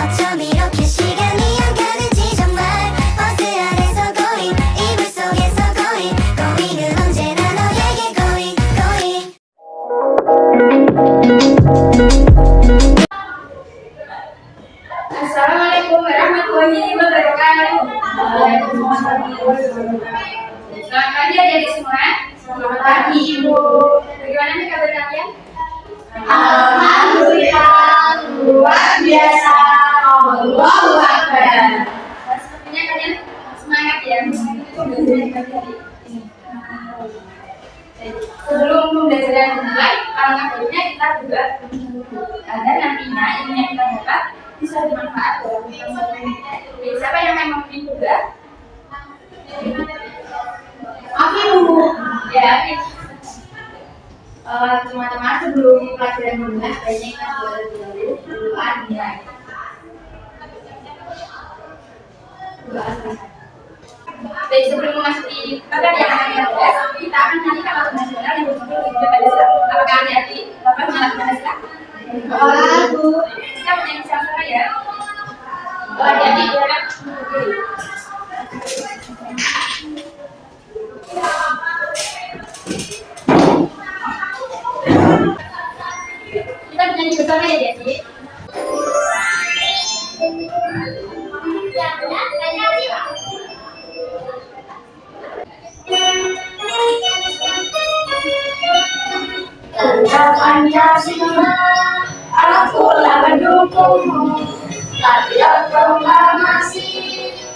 어쩜 이렇게 시간이 안 가는지 정말 버스 안에서 고잉 이불 속에서 고잉 고잉은 언제나 너에게 고잉 고잉 Assalamualaikum warahmatullahi wabarakatuh. Selamat pagi adik-adik semua. Selamat pagi Ibu. Bagaimana nih kabar kalian? Alhamdulillah, luar biasa. Allahu Akbar. Sepertinya kalian semangat ya untuk belajar di pagi hari ini. Sebelum pembelajaran dimulai, alangkah baiknya kita berdoa agar nantinya ilmu yang kita dapat bisa bermanfaat dalam kehidupan kita. Siapa yang akan memimpin berdoa? Oke Bu. Ya, teman-teman, sebelum pelajaran dimulai, baiknya kita buat dulu doa dimulai. Baik, sebelum memasuki materi yang akan kita bahas, kita akan nyanyikan lagu nasional yang berjudul Hidup Pancasila. Apakah adik-adik dapat melakukan Pancasila? Lagu. Kita menyanyi sama-sama ya. Adik-adik silakan. Kita menyanyi bersama ya adik-adik. Tentang Pancasila, akulah pendukungmu. Latihan proklamasi,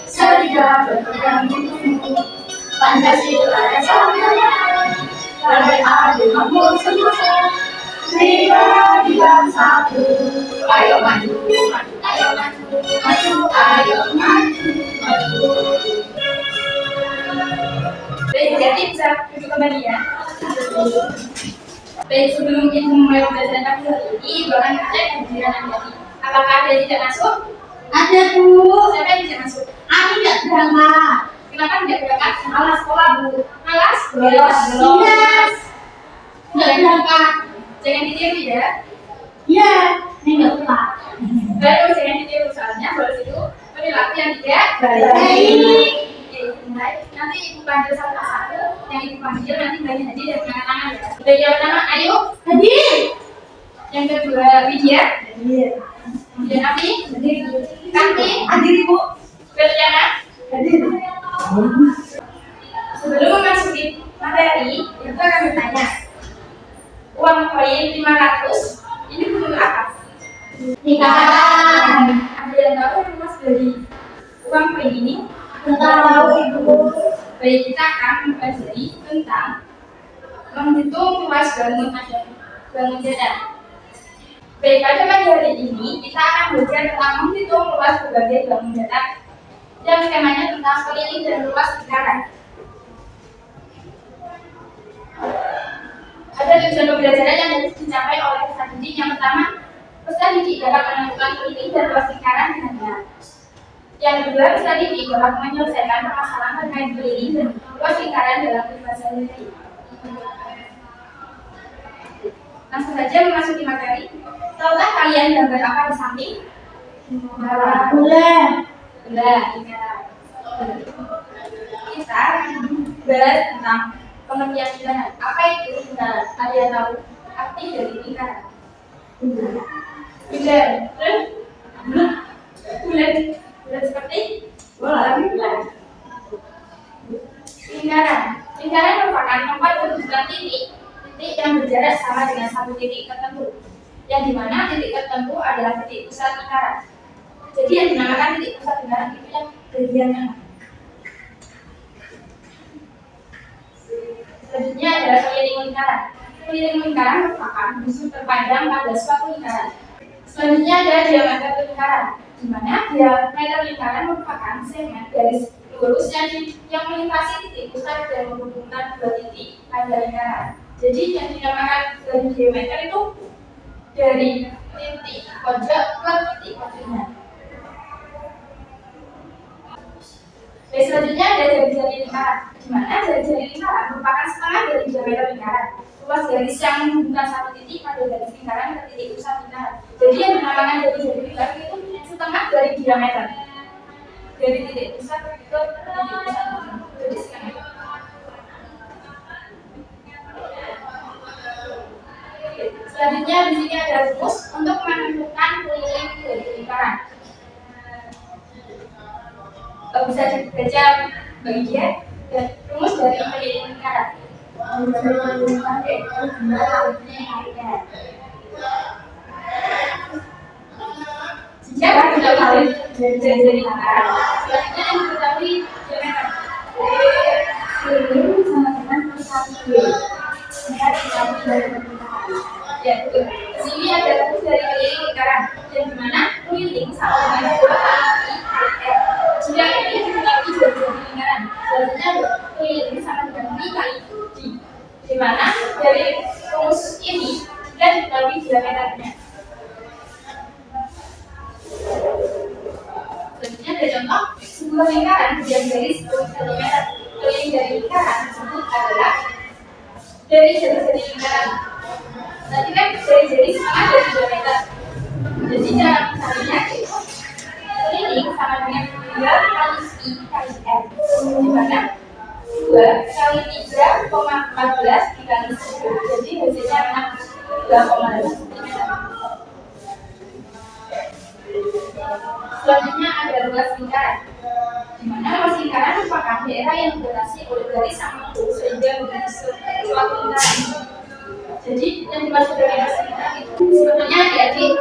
sedia berpegang teguh. Pancasila yang sempurna, damai adil makmur semua. Negara yang satu, ayo maju, ayo maju, maju, ayo maju, maju. Baik, jadi bisa duduk kembali ya. Baik, sebelum kita mulai pembelajaran pagi hari ini, Ibu akan mengecek kehadiran adik-adik. Apakah ada yang tidak masuk? Ada Bu. Siapa yang tidak masuk? Aku tidak berangkat. Kenapa tidak berangkat? Malas sekolah, Bu. Malas? Yes. Tidak berangkat. Jangan ditiru ya. Ya, ini nggak telat. Baru jangan ditiru, soalnya baru itu perilaku yang tidak Baik. Oke, mulai. Nanti Ibu panggil satu persatu. Yang Ibu panggil nanti bagian hadir dan angkat tangan ya. Baik, yang pertama, ayo. Hadir. Yang kedua, Widya. Hadir. Dan Afi. Kanti. Hadir Ibu. Berliana. Hadir. Sebelum memasuki materi, kita akan bertanya. Uang koin 500 ini untuk apa? Nikahan. Ada yang tahu rumus dari uang koin ini? Tahu Ibu. Baik, kita akan mempelajari tentang menghitung luas bangun jalan. Baik, pada pagi hari ini kita akan belajar tentang menghitung luas berbagai bangun jalan yang skemanya tentang keliling dan luas lingkaran. Ada tujuan pembelajaran yang harus dicapai oleh peserta didik. Yang pertama, peserta didik dapat menentukan keliling dan luas lingkaran dengan benar. Yang kedua, peserta didik dapat menyelesaikan permasalahan terkait keliling dan luas lingkaran dalam kehidupan sehari-hari. Langsung saja memasuki materi. Tahukah kalian gambar apa di samping? Boleh. Benda lingkaran. Kita bahas tentang pengertian lingkaran. Apa itu lingkaran? Ada yang tahu arti dari lingkaran? Bulan. Terus? Bulan seperti? Bulan. Lingkaran. Lingkaran merupakan tempat berhubungan titik yang berjarak sama dengan satu titik tertentu. Yang dimana titik tertentu adalah titik pusat lingkaran. Jadi yang dinamakan titik pusat lingkaran itu yang bagian mana? Selanjutnya adalah keliling lingkaran. Keliling lingkaran merupakan busur terpanjang pada suatu lingkaran. Selanjutnya ada diameter lingkaran, di mana diameter lingkaran merupakan segmen garis lurus yang melintasi titik pusat dan menghubungkan dua titik pada lingkaran. Jadi yang dinamakan dari diameter itu dari titik pojok ke titik pojoknya. Baik, selanjutnya ada jari-jari lingkaran, di mana jari-jari lingkaran merupakan setengah dari diameter lingkaran. Luas garis yang menghubungkan satu titik pada garis lingkaran ke titik pusat lingkaran. Jadi yang dinamakan jari-jari lingkaran itu setengah diameter dari titik pusat ke titik pusat jadi sekian. Selanjutnya di sini ada rumus untuk menentukan keliling dari lingkaran. Bisa dibaca bagian dan rumus dari keliling lingkaran. Jika diketahui dari lingkaran, selanjutnya yang diketahui diameter. Sama dengan persatu. Maka diketahui dari permukaan. Ya, betul. Di sini ada rumus dari keliling lingkaran, yang dimana keliling sama dengan 2 kali I. Jika ini diketahui dari lingkaran, selanjutnya keliling sama dengan I kali D. Dimana dari rumus ini sudah diketahui diameternya. Selanjutnya ada contoh sebuah lingkaran yang dari 10 cm. Keliling dari lingkaran tersebut adalah dari jari-jari lingkaran. Nanti kan jari-jari setengah dari diameter. Jadi cara mencarinya keliling sama dengan 2 kali I kali R. Dimana 2 kali 3,14 dikali 10. Jadi hasilnya 3,8 cm. Selanjutnya ada ruas lingkaran, di mana ruas lingkaran merupakan daerah yang dibatasi oleh garis sama lurus sehingga membentuk suatu lingkaran. Jadi yang dimaksud dari ruas lingkaran itu sebetulnya adik-adik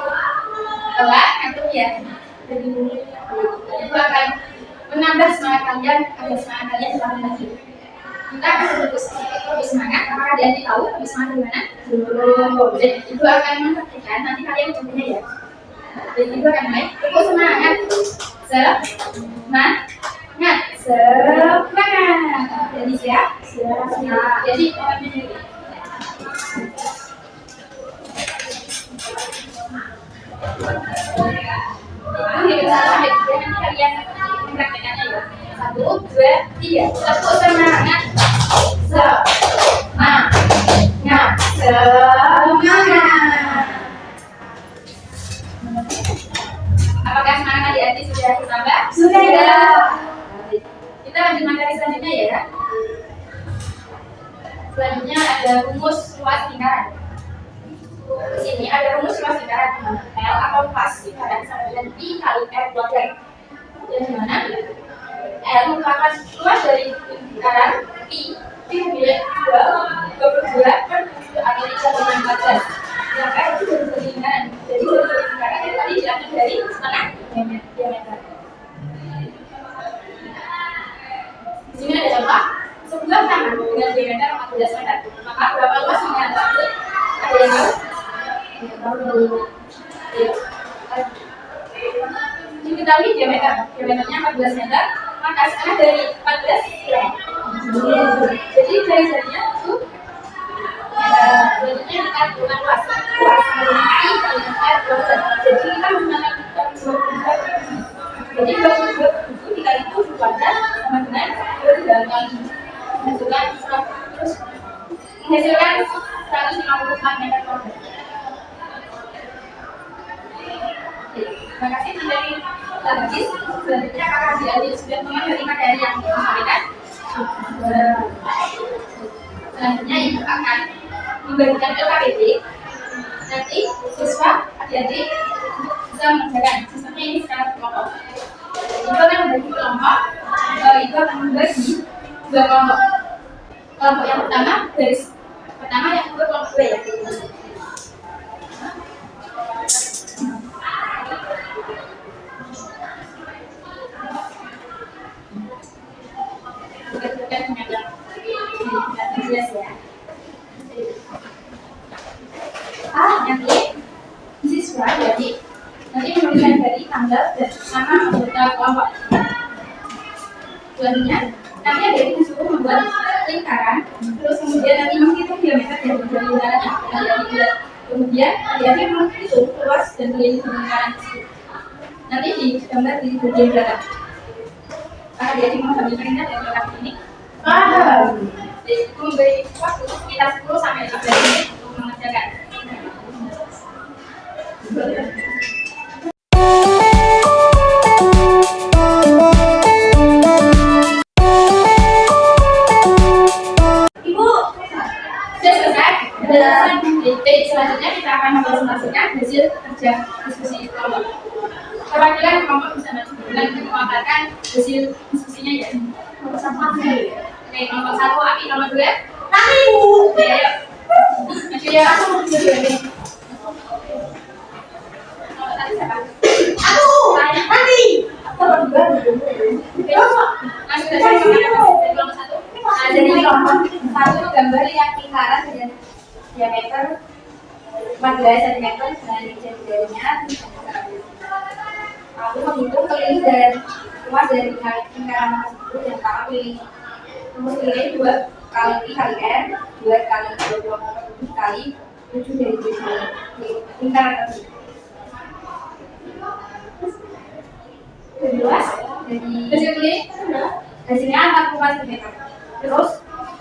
telah ngatur ya. Jadi itu akan menambah semangat kalian agar semangat kalian semakin lagi. Kita akan lebih semangat. Apakah adik-adik tahu lebih semangat di mana? Belum. Jadi itu akan menentukan nanti kalian mencoba ya. Dan itu akan naik tepuk semangat semangat jadi siap jadi orang menjadi itu sampai 3 nanti kalian mempraktekannya ya 1, 2, 3 tepuk semangat Apakah semangat adik-adik sudah bertambah? Sudah. Kita lanjut materi selanjutnya ya. Selanjutnya ada rumus luas lingkaran. Di sini ada rumus luas lingkaran. L atau luas lingkaran sama dengan I kali R kuadrat. Yang dimana L merupakan luas dari lingkaran I dikali 22 per 7 atau 3,14. Yang R itu dari lingkaran. Jadi dari lingkaran yang tadi diambil dari setengah diameter. Di sini ada contoh sebuah taman dengan diameter 14 meter. Maka berapa luas yang diambil? Ada yang tahu? Diketahui diameternya 14 meter. Maka setengah dari 14 berapa? Jadi dari jarinya itu selanjutnya kita gunakan luas I kali R kuadrat. Jadi kita menggunakan 22. Jadi 22 dikali 7 kuadrat sama dengan 22 kali menghasilkan 154 meter kuadrat. Terima kasih dari Lagis. Selanjutnya apakah adik-adik sudah mengerti materi yang disampaikan? Selanjutnya ibu akan membagikan LKPD. Nanti siswa adik-adik bisa mengerjakan sistemnya ini secara kelompok. Ibu akan membagi kelompok. Ibu akan membagi 2 kelompok. Kelompok yang pertama garis pertama, yang kedua kelompok 2 ya. Nanti siswa jadi nanti menuliskan dari tanggal dan nama anggota kelompok. Selanjutnya nanti ada yang disuruh membuat lingkaran, terus kemudian nanti menghitung diameter dari lingkarannya. Kemudian ada yang menghitung luas dan keliling lingkaran tersebut. Nanti digambar di bagian belakang. Maka dia mengambilkannya dari belakang ini. Jadi memberi waktu sekitar 10 sampai 15 menit untuk mengerjakan. perwakilan kelompok bisa maju dan memaparkan hasil diskusinya ya. Oke, kelompok 1 Api, nomor 2 Nanti Bu. ya, ayo maju ya. Kelompok 1 siapa? Aku. Nanti. Oke, langsung saja dari kelompok 1. Nah, jadi kelompok 1 gambar yang lingkaran dengan diameter 14 cm dan jari-jarinya. Lalu menghitung keliling dan luas dari lingkaran tersebut yang pertama pilih rumus nilai 2 kali pi kali r 2 kali 24 kali 7 dari lingkaran tersebut. Lebih luas dari keliling hasilnya 44 cm. Terus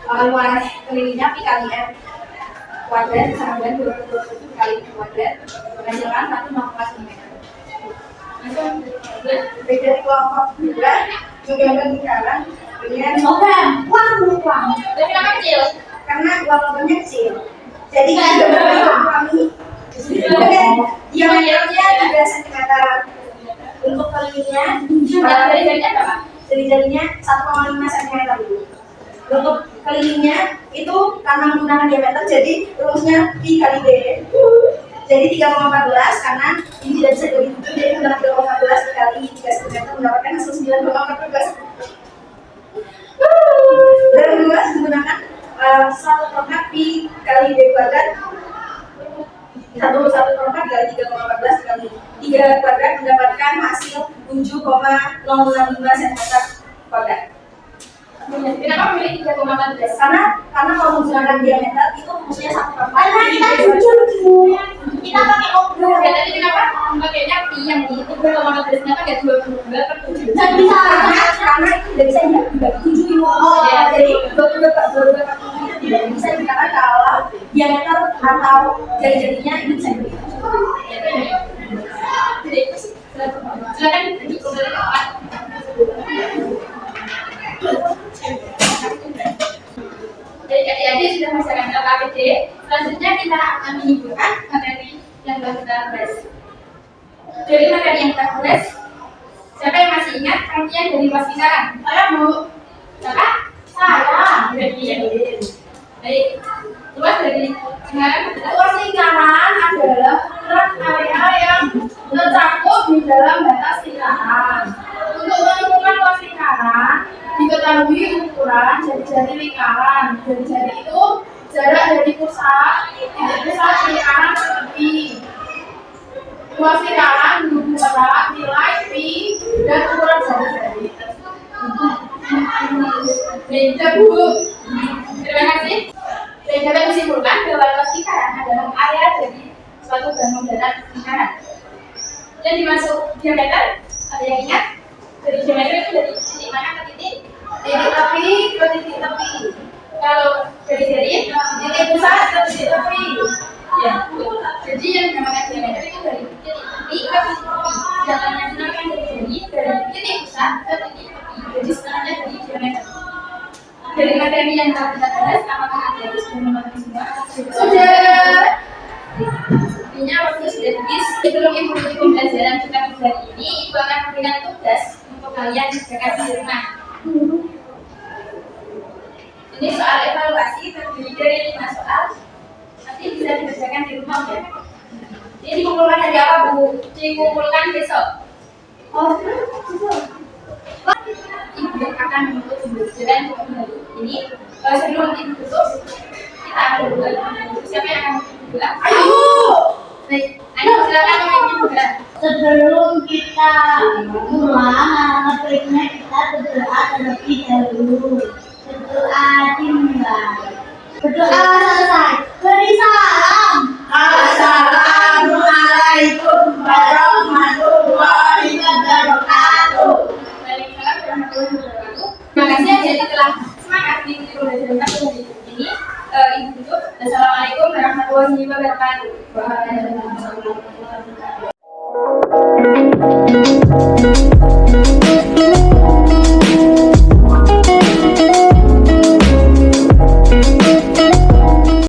luas kelilingnya pi kali r kuadrat sama dengan 27 kali kuadrat menghasilkan 1,4 cm. Beda kelompok 2 menggambar lingkaran dengan uang. Tapi kenapa kecil? Karena kelompoknya kecil. Jadi kan kami diameternya 3 cm. Untuk kelilingnya Jari-jarinya berapa? jari-jarinya 1,5 cm. Untuk kelilingnya itu karena menggunakan diameter jadi rumusnya pi kali d. Jadi 3,14 karena ini tidak bisa dihitung jadi menggunakan 3,14 dikali 3 cm mendapatkan hasil 9,14. Dan luas menggunakan 1/4 pi kali d kuadrat 1/4 kali 3,14 kali 3 kuadrat mendapatkan hasil 7,065 cm kuadrat. Kenapa memilih 3,14? Karena kalau menggunakan diameter itu rumusnya 1/4. Karena kita jujur Bu. Kita pakai obrolan. Ya tadi kenapa pakainya pi yang di 3,14 kenapa enggak 22/7? Karena itu tidak bisa dibagi 7 Ya, jadi 22/7 itu tidak bisa dikatakan kalau diameter atau jari-jarinya itu bisa dibagi. Jadi silakan di obrolan keempat. Jadi adik-adik sudah merasakan LKPD. Selanjutnya kita akan menyimpulkan materi yang telah kita bahas. Dari materi yang kita bahas, siapa yang masih ingat pengertian dari luas lingkaran? Saya Bu. Siapa? Saya. Berarti ya. Baik. Luas dari lingkaran. Luas lingkaran adalah ukuran area yang tercakup di dalam batas lingkaran. Untuk menentukan luas lingkaran, diketahui ukuran jari-jari lingkaran. Jari-jari itu jarak dari pusat lingkaran ke tepi. Luas lingkaran berhubungan nilai pi dan ukuran jari-jari. Baik, Bu. Terima kasih. Dan dapat disimpulkan bahwa luas lingkaran adalah area dari suatu bangun darat lingkaran. Yang dimaksud diameter, ada yang ingat? Dari diameter itu dari titik mana ke titik? Titik tepi ke titik tepi. Kalau dari titik pusat ke titik tepi. Ya, jadi yang dinamakan diameter itu dari titik tepi ke titik tepi. Jangan yang dinamakan dari titik pusat ke titik tepi. Jadi sebenarnya dari diameter. Dari materi yang telah kita bahas, apakah ada sudah memahami semua? Sudah. Artinya waktu sudah habis. Sebelum ikuti pembelajaran kita hari ini, Ibu akan memberikan tugas untuk kalian kerjakan di rumah. Ini soal evaluasi terdiri dari 5 soal. Nanti bisa dikerjakan di rumah ya. Ini dikumpulkan hari apa Bu? Dikumpulkan besok. Oh, Ibu akan menutup pembelajaran hari ini. Sebelum Ibu tutup, kita akan berbuat. Siapa yang akan berbuat? Ayo! Baik, ayo silakan memimpin bergerak. Sebelum kita mulai, baiknya kita berdoa terlebih dahulu. Berdoa dimulai. Berdoa